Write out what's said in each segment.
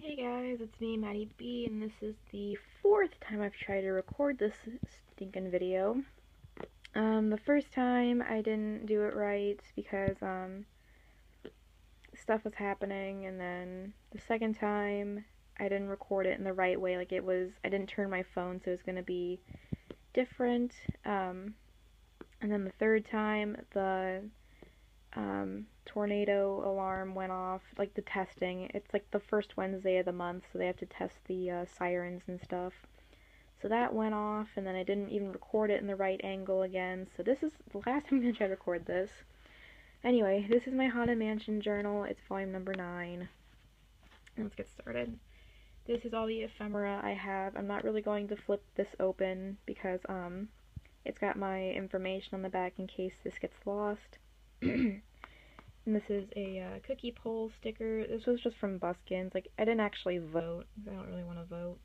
Hey guys, it's me, Maddie B, and this is the fourth time I've tried to record this stinking video. The first time I didn't do it right because stuff was happening, and then the second time I didn't record it in the right way. I didn't turn my phone, so it was gonna be different. And then the third time, the tornado alarm went off, like the testing. It's like the first Wednesday of the month, so they have to test the sirens and stuff. So that went off, and then I didn't even record it in the right angle again. So this is the last time I'm gonna try to record this. Anyway, this is my Haunted Mansion journal. It's volume number 9. Let's get started. This is all the ephemera I have. I'm not really going to flip this open because it's got my information on the back in case this gets lost. And this is a cookie poll sticker. This was just from Buskins. Like, I didn't actually vote. I don't really want to vote.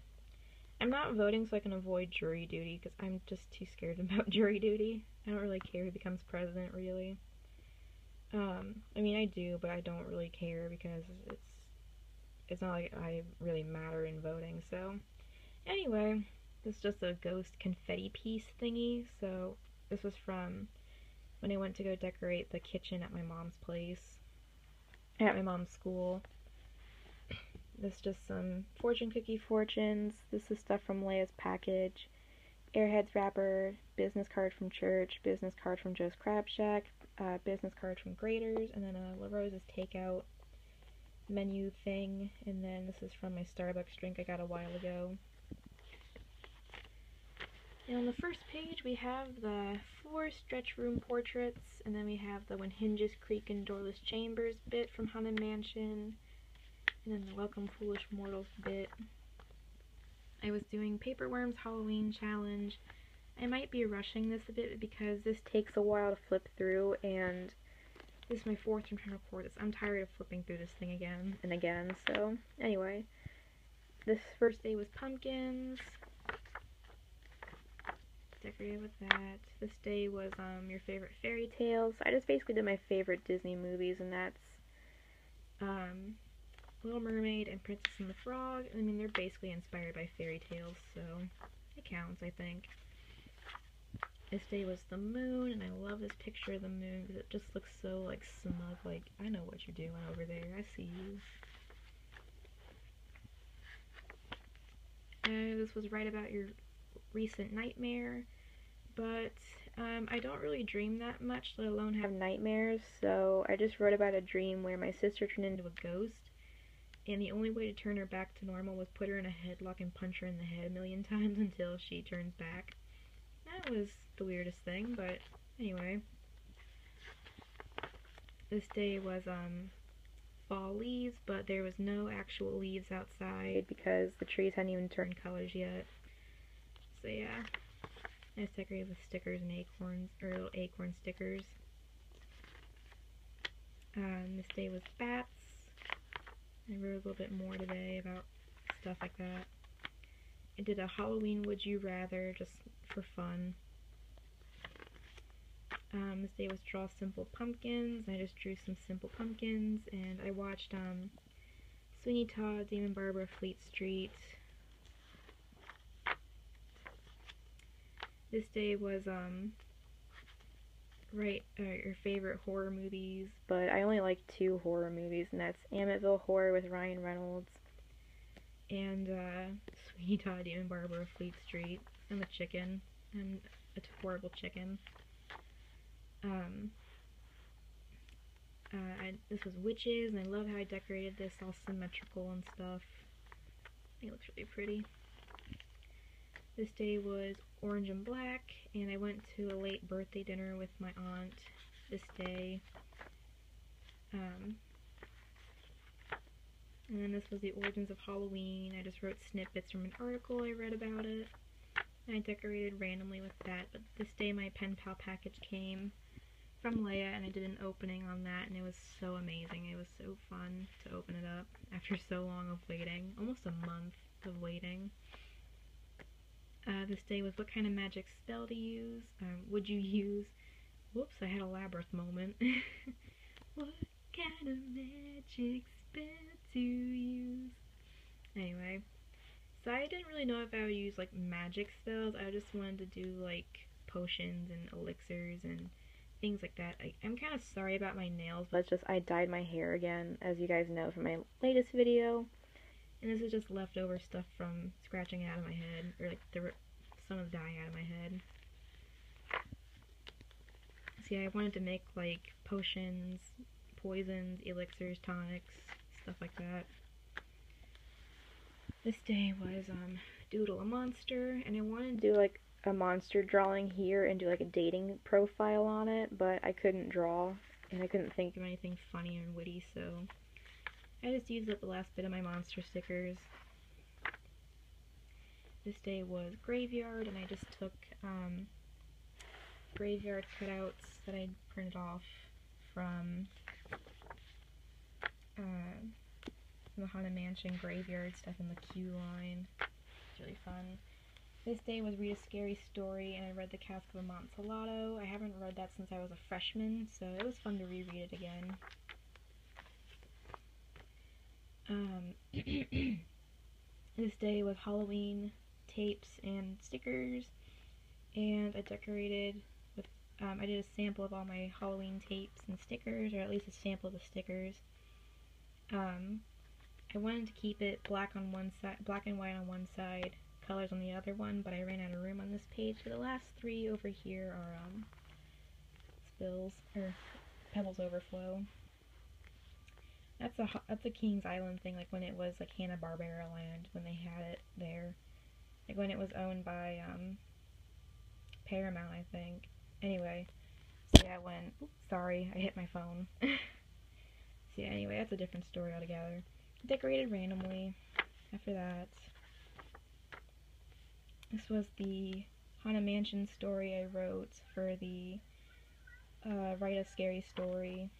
I'm not voting so I can avoid jury duty, because I'm just too scared about jury duty. I don't really care who becomes president, really. I mean, I do, but I don't really care because it's not like I really matter in voting. So, anyway, this is just a ghost confetti piece thingy. So, this was from when I went to go decorate the kitchen at my mom's place, at my mom's school. This is just some fortune cookie fortunes. This is stuff from Leia's package. Airheads wrapper, business card from church, business card from Joe's Crab Shack, business card from Grater's, and then a La Rosa's takeout menu thing. And then this is from my Starbucks drink I got a while ago. And on the first page we have the 4 stretch room portraits, and then we have the When Hinges Creak and Doorless Chambers bit from Haunted Mansion, and then the Welcome Foolish Mortals bit. I was doing Paperworm's Halloween challenge. I might be rushing this a bit because this takes a while to flip through, and this is my 4th time trying to record this. I'm tired of flipping through this thing again and again, so anyway. This first day was pumpkins. Decorated with that. This day was your favorite fairy tales. I just basically did my favorite Disney movies, and that's Little Mermaid and Princess and the Frog. I mean, they're basically inspired by fairy tales, so it counts, I think. This day was the moon, and I love this picture of the moon because it just looks so, like, smug. Like, I know what you're doing over there. I see you. This was right about your recent nightmare, but I don't really dream that much, let alone have nightmares, so I just wrote about a dream where my sister turned into a ghost, and the only way to turn her back to normal was put her in a headlock and punch her in the head a million times until she turns back. That was the weirdest thing, but anyway. This day was fall leaves, but there was no actual leaves outside because the trees hadn't even turned colors yet. So yeah, I decorated with stickers and acorns, or little acorn stickers. This day was bats. I wrote a little bit more today about stuff like that. I did a Halloween Would You Rather just for fun. This day was Draw Simple Pumpkins. I just drew some simple pumpkins, and I watched Sweeney Todd, Demon Barber, Fleet Street. This day was your favorite horror movies, but I only like 2 horror movies, and that's Amityville Horror with Ryan Reynolds and Sweeney Todd, Demon Barber, Fleet Street. I'm a chicken. I'm a horrible chicken. This was Witches, and I love how I decorated this all symmetrical and stuff. I think it looks really pretty. This day was Orange and Black, and I went to a late birthday dinner with my aunt this day. And then this was the Origins of Halloween. I just wrote snippets from an article I read about it. And I decorated randomly with that, but this day my pen pal package came from Leia, and I did an opening on that, and it was so amazing. It was so fun to open it up after so long of waiting, almost a month of waiting. This day was what kind of magic spell to use. Would you use... Whoops, I had a labyrinth moment. What kind of magic spell to use? Anyway, so I didn't really know if I would use like magic spells. I just wanted to do like potions and elixirs and things like that. I'm kind of sorry about my nails, but it's just I dyed my hair again, as you guys know from my latest video. And this is just leftover stuff from scratching it out of my head, or like some of the dye out of my head. See, I wanted to make like potions, poisons, elixirs, tonics, stuff like that. This day was doodle a monster, and I wanted to do like a monster drawing here and do like a dating profile on it, but I couldn't draw and I couldn't think of anything funny and witty, so I just used up the last bit of my monster stickers. This day was graveyard, and I just took graveyard cutouts that I printed off from the Haunted Mansion graveyard stuff in the queue line. It's really fun. This day was read a scary story, and I read The Cask of Amontillado. I haven't read that since I was a freshman, so it was fun to reread it again. This day was Halloween tapes and stickers, and I decorated with, I did a sample of all my Halloween tapes and stickers, or at least a sample of the stickers. I wanted to keep it black on one side, black and white on one side, colors on the other one, but I ran out of room on this page, so the last three over here are spills, or Pebbles Overflow. That's a Kings Island thing, like when it was like Hanna-Barbera Land, when they had it there. Like when it was owned by Paramount, I think. Anyway, so yeah, oops, sorry, I hit my phone. So yeah, anyway, that's a different story altogether. Decorated randomly. After that, this was the Haunted Mansion story I wrote for the Write a Scary Story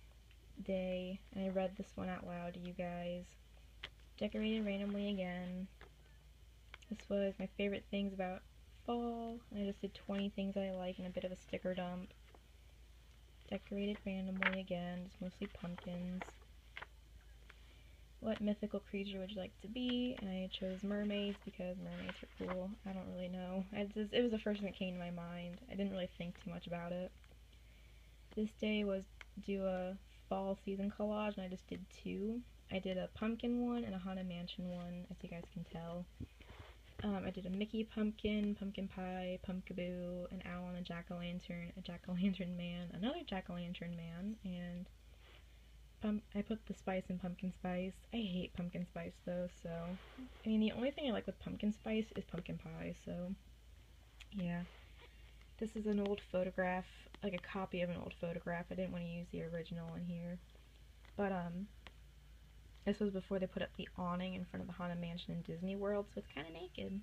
day, and I read this one out loud to you guys. Decorated randomly again. This was my favorite things about fall, and I just did 20 things I like and a bit of a sticker dump. Decorated randomly again, just mostly pumpkins. What mythical creature would you like to be? And I chose mermaids because mermaids are cool. I don't really know. It was the first thing that came to my mind. I didn't really think too much about it. This day was do a fall season collage, and I just did two. I did a pumpkin one and a Haunted Mansion one, as you guys can tell. I did a Mickey pumpkin, pumpkin pie, pumpkaboo, an owl and a jack-o'-lantern, a jack-o'-lantern man, another jack-o'-lantern man, and I put the spice in pumpkin spice. I hate pumpkin spice though, so I mean the only thing I like with pumpkin spice is pumpkin pie, so yeah. This is an old photograph, like a copy of an old photograph. I didn't want to use the original in here. But this was before they put up the awning in front of the Haunted Mansion in Disney World, so it's kinda naked.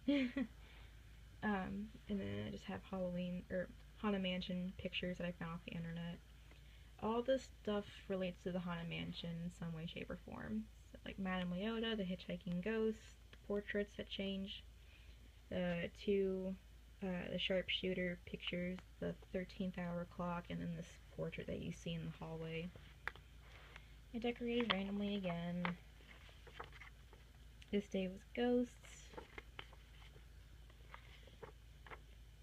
And then I just have Halloween or Haunted Mansion pictures that I found off the internet. All this stuff relates to the Haunted Mansion in some way, shape, or form. So, like Madame Leota, the hitchhiking ghost, the portraits that change, the sharpshooter pictures, the 13th hour clock, and then this portrait that you see in the hallway. I decorated randomly again. This day was ghosts.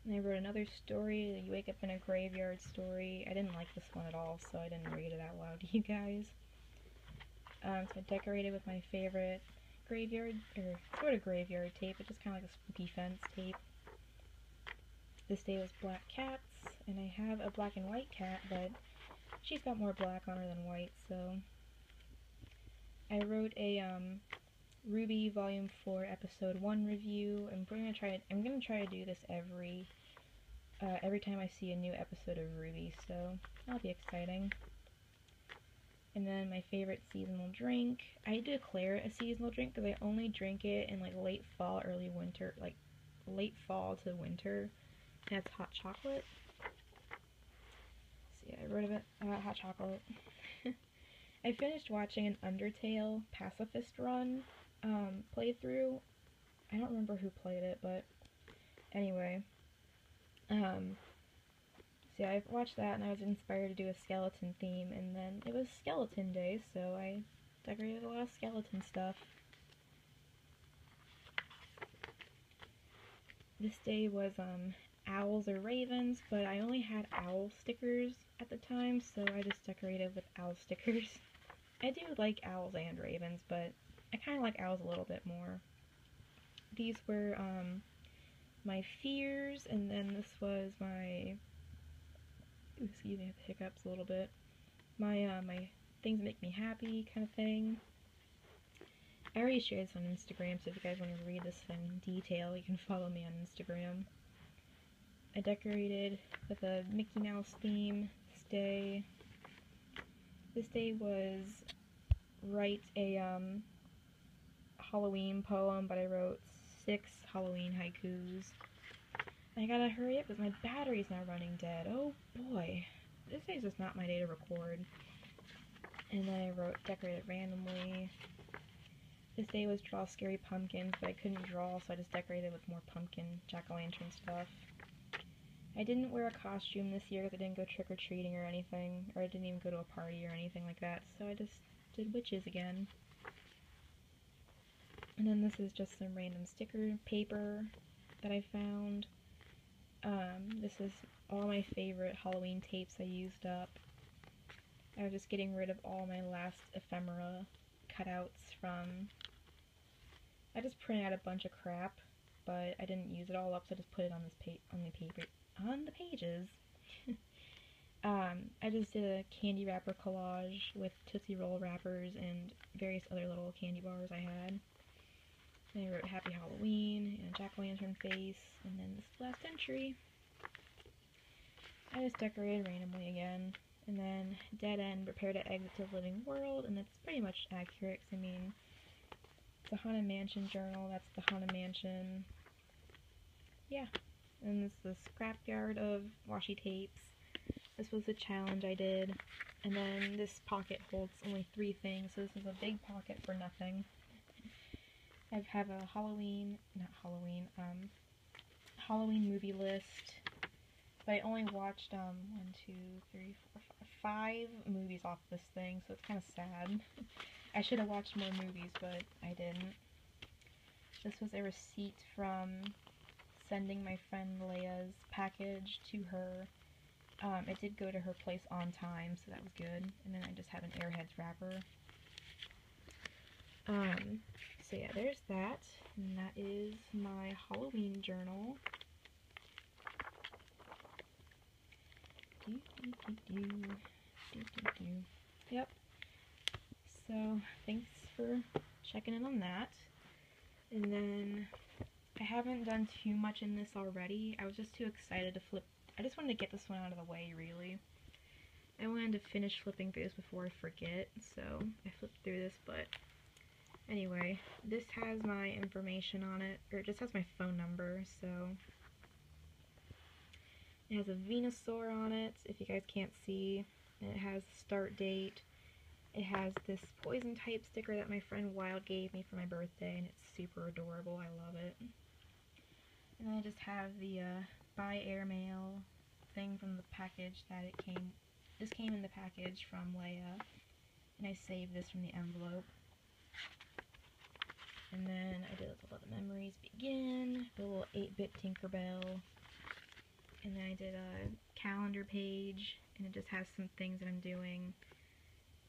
And I wrote another story, the You Wake Up in a Graveyard story. I didn't like this one at all, so I didn't read it out loud to you guys. So I decorated with my favorite graveyard, or sort of graveyard tape, but just kind of like a spooky fence tape. This day was black cats, and I have a black and white cat, but she's got more black on her than white, so I wrote a RWBY Volume 4 Episode 1 review. I'm gonna try to do this every time I see a new episode of RWBY, so that'll be exciting. And then my favorite seasonal drink. I declare it a seasonal drink because I only drink it in like late fall, early winter, like late fall to winter. And it's hot chocolate. So yeah, I wrote about hot chocolate. I finished watching an Undertale pacifist run playthrough. I don't remember who played it, but anyway. So yeah, I watched that and I was inspired to do a skeleton theme, and then it was skeleton day, so I decorated a lot of skeleton stuff. This day was owls or ravens, but I only had owl stickers at the time, so I just decorated with owl stickers. I do like owls and ravens, but I kind of like owls a little bit more. These were my fears, and then this was my, excuse me, I have the hiccups a little bit. My my things that make me happy kind of thing. I already shared this on Instagram, so if you guys want to read this in detail, you can follow me on Instagram. I decorated with a Mickey Mouse theme this day. This day was write a Halloween poem, but I wrote 6 Halloween haikus. I gotta hurry up because my battery's now running dead. Oh boy. This day's just not my day to record. And then I wrote decorated randomly. This day was draw scary pumpkins, but I couldn't draw, so I just decorated with more pumpkin jack-o'-lantern stuff. I didn't wear a costume this year because I didn't go trick-or-treating or anything, or I didn't even go to a party or anything like that, so I just did witches again. And then this is just some random sticker paper that I found. This is all my favorite Halloween tapes I used up. I was just getting rid of all my last ephemera cutouts from... I just printed out a bunch of crap, but I didn't use it all up, so I just put it on this on the pages. I just did a candy wrapper collage with Tootsie Roll wrappers and various other little candy bars I had. And I wrote Happy Halloween and a jack-o'-lantern face, and then this last entry. I just decorated randomly again. And then dead end, prepare to exit to the living world, and that's pretty much accurate, 'cause I mean, it's a Haunted Mansion journal, that's the Haunted Mansion. Yeah. And this is the scrapyard of washi tapes. This was a challenge I did. And then this pocket holds only 3 things, so this is a big pocket for nothing. I have a Halloween movie list. But I only watched 5 movies off this thing, so it's kind of sad. I should have watched more movies, but I didn't. This was a receipt from sending my friend Leia's package to her. It did go to her place on time, so that was good. And then I just have an Airheads wrapper. So yeah, there's that. And that is my Halloween journal. Yep. So, thanks for checking in on that. And then, I haven't done too much in this already. I was just too excited to flip. I just wanted to get this one out of the way, really. I wanted to finish flipping through this before I forget, so I flipped through this, but anyway, this has my information on it, or it just has my phone number, so it has a Venusaur on it, if you guys can't see. And it has the start date. It has this poison type sticker that my friend Wild gave me for my birthday, and it's super adorable. I love it. And then I just have the buy airmail thing from the package that it came. This came in the package from Leia, and I saved this from the envelope. And then I did Let the Memories Begin, the little 8-bit Tinkerbell. And then I did a calendar page, and it just has some things that I'm doing.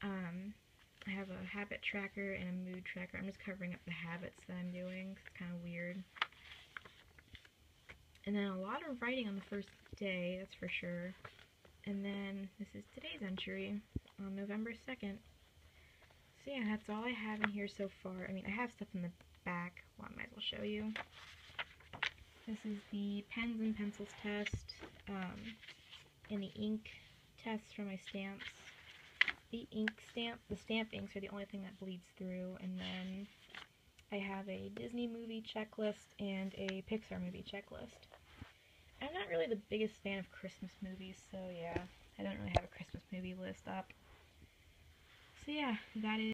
I have a habit tracker and a mood tracker. I'm just covering up the habits that I'm doing. It's kind of weird. And then a lot of writing on the first day, that's for sure. And then this is today's entry on November 2nd. So yeah, that's all I have in here so far. I mean, I have stuff in the back. Well, I might as well show you. This is the pens and pencils test, and the ink test for my stamps. The stamp inks are the only thing that bleeds through, and then I have a Disney movie checklist and a Pixar movie checklist. I'm not really the biggest fan of Christmas movies, so yeah, I don't really have a Christmas movie list up. So yeah, that is